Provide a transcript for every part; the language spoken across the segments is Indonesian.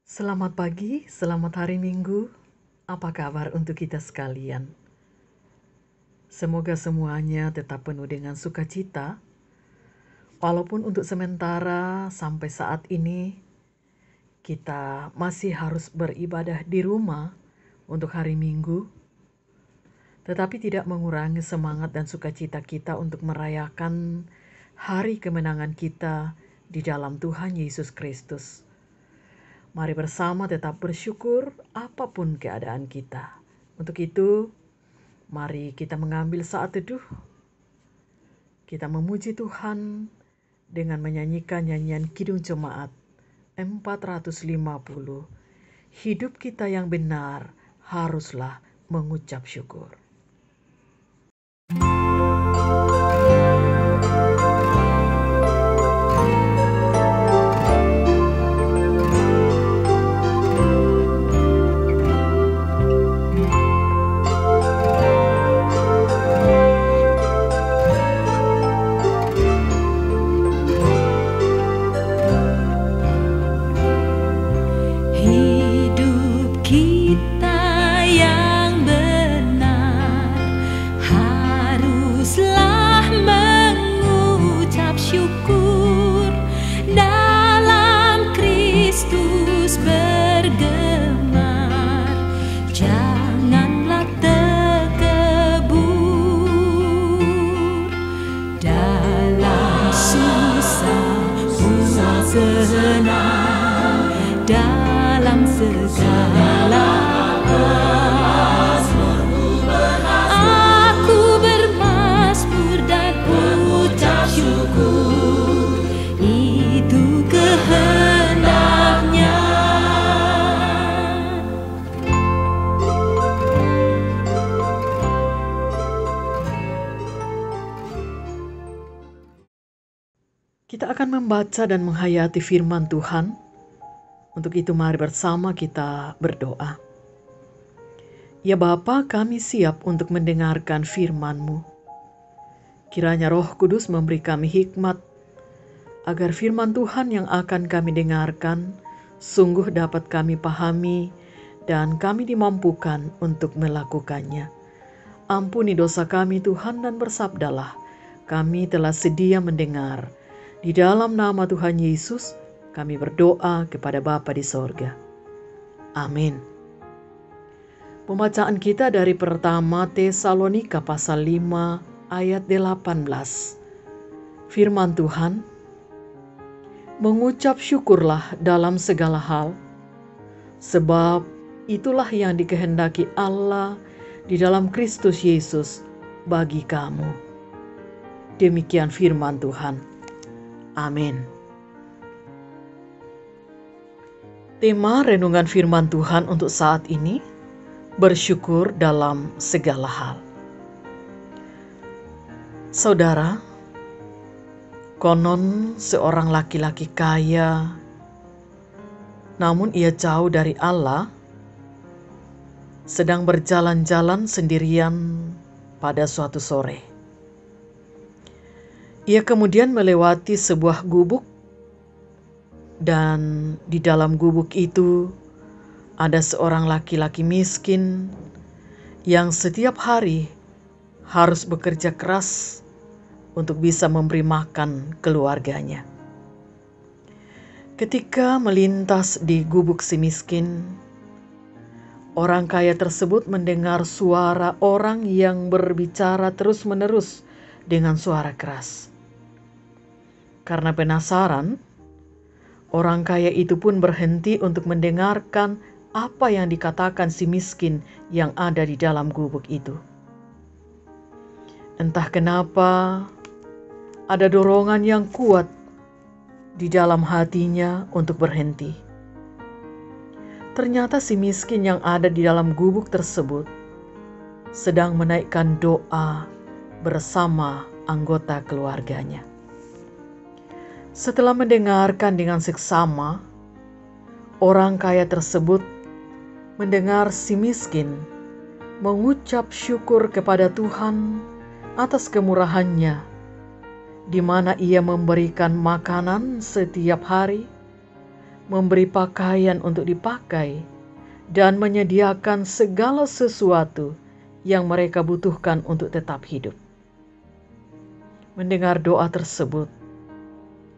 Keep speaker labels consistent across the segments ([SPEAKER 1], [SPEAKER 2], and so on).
[SPEAKER 1] Selamat pagi, selamat hari Minggu. Apa kabar untuk kita sekalian? Semoga semuanya tetap penuh dengan sukacita. Walaupun untuk sementara sampai saat ini kita masih harus beribadah di rumah untuk hari Minggu, tetapi tidak mengurangi semangat dan sukacita kita untuk merayakan hari kemenangan kita di dalam Tuhan Yesus Kristus. Mari bersama tetap bersyukur apapun keadaan kita. Untuk itu, mari kita mengambil saat teduh. Kita memuji Tuhan dengan menyanyikan nyanyian Kidung Jemaat 450. Hidup kita yang benar haruslah mengucap syukur.
[SPEAKER 2] Senang dalam segala aku bermazmur dan ucap syukur, itu kehendaknya.
[SPEAKER 1] Kita akan membaca dan menghayati firman Tuhan. Untuk itu mari bersama kita berdoa. Ya Bapa, kami siap untuk mendengarkan firman-Mu. Kiranya Roh Kudus memberi kami hikmat, agar firman Tuhan yang akan kami dengarkan sungguh dapat kami pahami dan kami dimampukan untuk melakukannya. Ampuni dosa kami Tuhan dan bersabdalah, kami telah sedia mendengar. Di dalam nama Tuhan Yesus, kami berdoa kepada Bapa di sorga. Amin. Pembacaan kita dari pertama Tesalonika pasal 5 ayat 18. Firman Tuhan, mengucap syukurlah dalam segala hal, sebab itulah yang dikehendaki Allah di dalam Kristus Yesus bagi kamu. Demikian firman Tuhan. Amin. Tema renungan firman Tuhan untuk saat ini, bersyukur dalam segala hal. Saudara, konon seorang laki-laki kaya, namun ia jauh dari Allah, sedang berjalan-jalan sendirian pada suatu sore. Ia kemudian melewati sebuah gubuk, dan di dalam gubuk itu ada seorang laki-laki miskin yang setiap hari harus bekerja keras untuk bisa memberi makan keluarganya. Ketika melintas di gubuk si miskin, orang kaya tersebut mendengar suara orang yang berbicara terus-menerus dengan suara keras. Karena penasaran, orang kaya itu pun berhenti untuk mendengarkan apa yang dikatakan si miskin yang ada di dalam gubuk itu. Entah kenapa, ada dorongan yang kuat di dalam hatinya untuk berhenti. Ternyata si miskin yang ada di dalam gubuk tersebut sedang menaikkan doa bersama anggota keluarganya. Setelah mendengarkan dengan seksama, orang kaya tersebut mendengar si miskin mengucap syukur kepada Tuhan atas kemurahannya, di mana ia memberikan makanan setiap hari memberi pakaian untuk dipakai, dan menyediakan segala sesuatu yang mereka butuhkan untuk tetap hidup. Mendengar doa tersebut,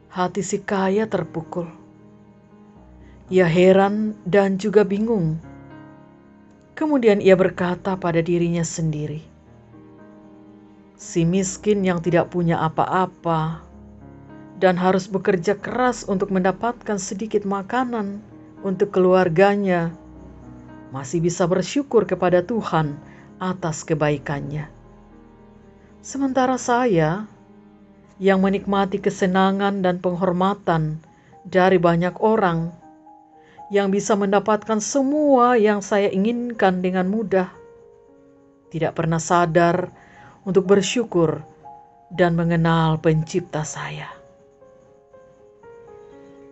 [SPEAKER 1] hati si kaya terpukul. Ia heran dan juga bingung. Kemudian ia berkata pada dirinya sendiri, si miskin yang tidak punya apa-apa dan harus bekerja keras untuk mendapatkan sedikit makanan untuk keluarganya, masih bisa bersyukur kepada Tuhan atas kebaikannya. Sementara saya, yang menikmati kesenangan dan penghormatan dari banyak orang, yang bisa mendapatkan semua yang saya inginkan dengan mudah, tidak pernah sadar untuk bersyukur dan mengenal pencipta saya.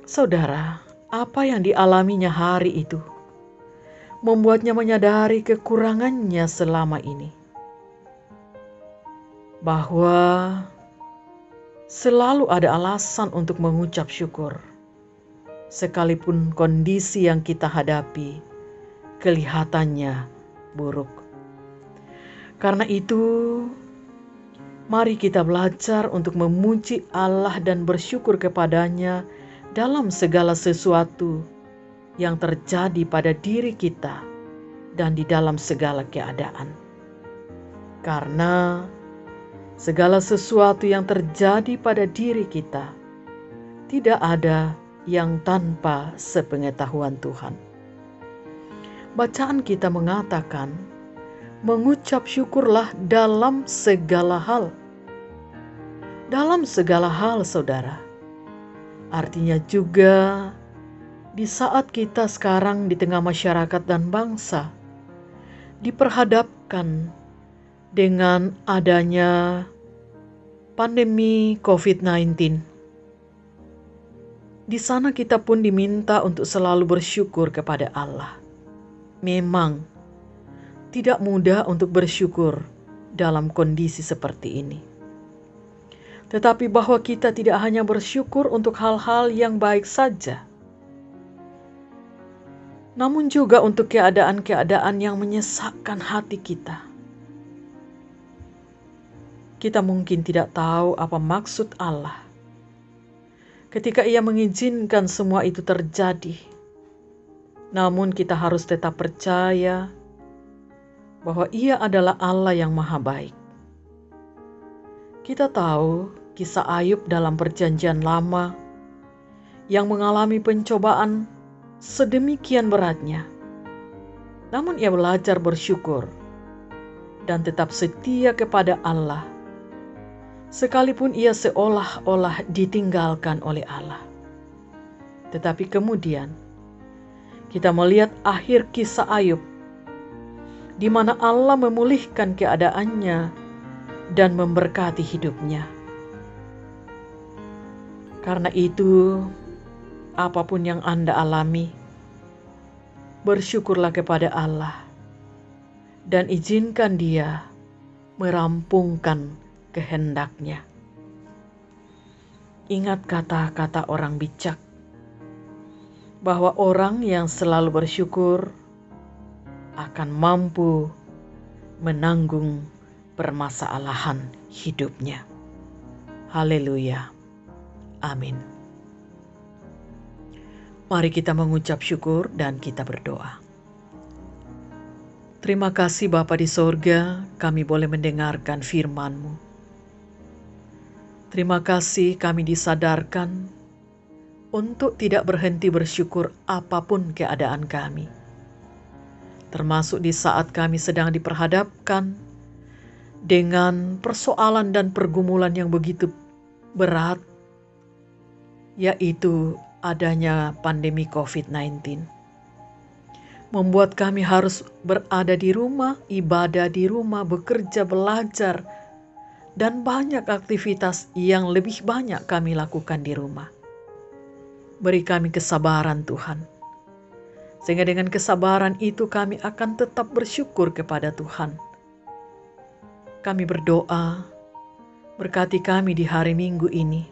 [SPEAKER 1] Saudara, apa yang dialaminya hari itu membuatnya menyadari kekurangannya selama ini, bahwa selalu ada alasan untuk mengucap syukur, sekalipun kondisi yang kita hadapi kelihatannya buruk. Karena itu, mari kita belajar untuk memuji Allah dan bersyukur kepadanya dalam segala sesuatu yang terjadi pada diri kita dan di dalam segala keadaan. Karena segala sesuatu yang terjadi pada diri kita tidak ada yang tanpa sepengetahuan Tuhan. Bacaan kita mengatakan, mengucap syukurlah dalam segala hal. Dalam segala hal, saudara. Artinya juga di saat kita sekarang di tengah masyarakat dan bangsa diperhadapkan dengan adanya pandemi COVID-19. Di sana kita pun diminta untuk selalu bersyukur kepada Allah. Memang tidak mudah untuk bersyukur dalam kondisi seperti ini. Tetapi bahwa kita tidak hanya bersyukur untuk hal-hal yang baik saja, namun juga untuk keadaan-keadaan yang menyesakkan hati kita. Kita mungkin tidak tahu apa maksud Allah ketika Ia mengizinkan semua itu terjadi. Namun kita harus tetap percaya bahwa Ia adalah Allah yang Maha Baik. Kita tahu kisah Ayub dalam Perjanjian Lama yang mengalami pencobaan sedemikian beratnya. Namun ia belajar bersyukur dan tetap setia kepada Allah, sekalipun ia seolah-olah ditinggalkan oleh Allah. Tetapi kemudian kita melihat akhir kisah Ayub, di mana Allah memulihkan keadaannya dan memberkati hidupnya. Karena itu, apapun yang Anda alami, bersyukurlah kepada Allah dan izinkan Dia merampungkan kehendak-Nya. Ingat kata-kata orang bijak, bahwa orang yang selalu bersyukur akan mampu menanggung permasalahan hidupnya. Haleluya. Amin. Mari kita mengucap syukur dan kita berdoa. Terima kasih Bapa di sorga, kami boleh mendengarkan firman-Mu. Terima kasih kami disadarkan untuk tidak berhenti bersyukur apapun keadaan kami. Termasuk di saat kami sedang diperhadapkan dengan persoalan dan pergumulan yang begitu berat, yaitu adanya pandemi COVID-19. Membuat kami harus berada di rumah, ibadah di rumah, bekerja, belajar, dan banyak aktivitas yang lebih banyak kami lakukan di rumah. Beri kami kesabaran Tuhan, sehingga dengan kesabaran itu kami akan tetap bersyukur kepada Tuhan. Kami berdoa, berkati kami di hari Minggu ini,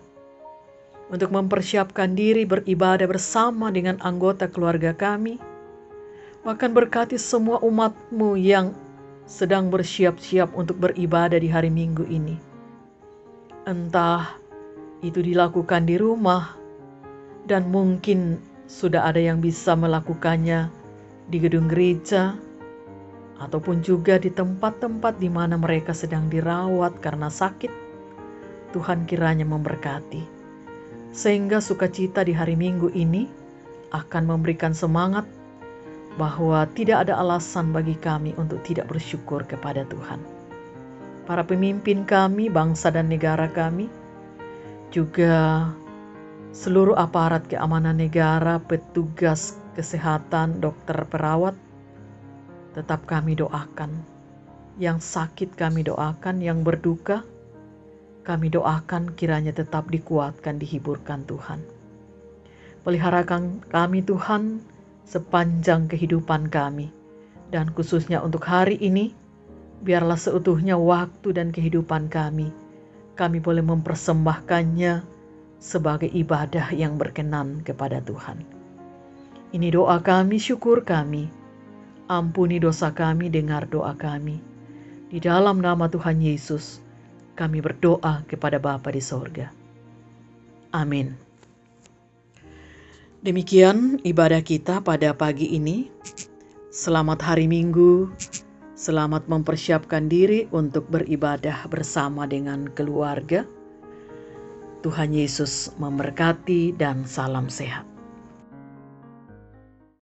[SPEAKER 1] untuk mempersiapkan diri beribadah bersama dengan anggota keluarga kami. Bahkan berkati semua umat-Mu yang sedang bersiap-siap untuk beribadah di hari Minggu ini. Entah itu dilakukan di rumah, dan mungkin sudah ada yang bisa melakukannya di gedung gereja, ataupun juga di tempat-tempat di mana mereka sedang dirawat karena sakit. Tuhan kiranya memberkati, sehingga sukacita di hari Minggu ini akan memberikan semangat bahwa tidak ada alasan bagi kami untuk tidak bersyukur kepada Tuhan. Para pemimpin kami, bangsa dan negara kami, juga seluruh aparat keamanan negara, petugas kesehatan, dokter, perawat, tetap kami doakan. Yang sakit kami doakan, yang berduka kami doakan kiranya tetap dikuatkan, dihiburkan Tuhan. Peliharakan kami Tuhan sepanjang kehidupan kami, dan khususnya untuk hari ini, biarlah seutuhnya waktu dan kehidupan kami boleh mempersembahkannya sebagai ibadah yang berkenan kepada Tuhan. Ini doa kami, syukur kami. Ampuni dosa kami, dengar doa kami. Di dalam nama Tuhan Yesus, kami berdoa kepada Bapa di sorga. Amin. Demikian ibadah kita pada pagi ini. Selamat hari Minggu. Selamat mempersiapkan diri untuk beribadah bersama dengan keluarga. Tuhan Yesus memberkati dan salam sehat.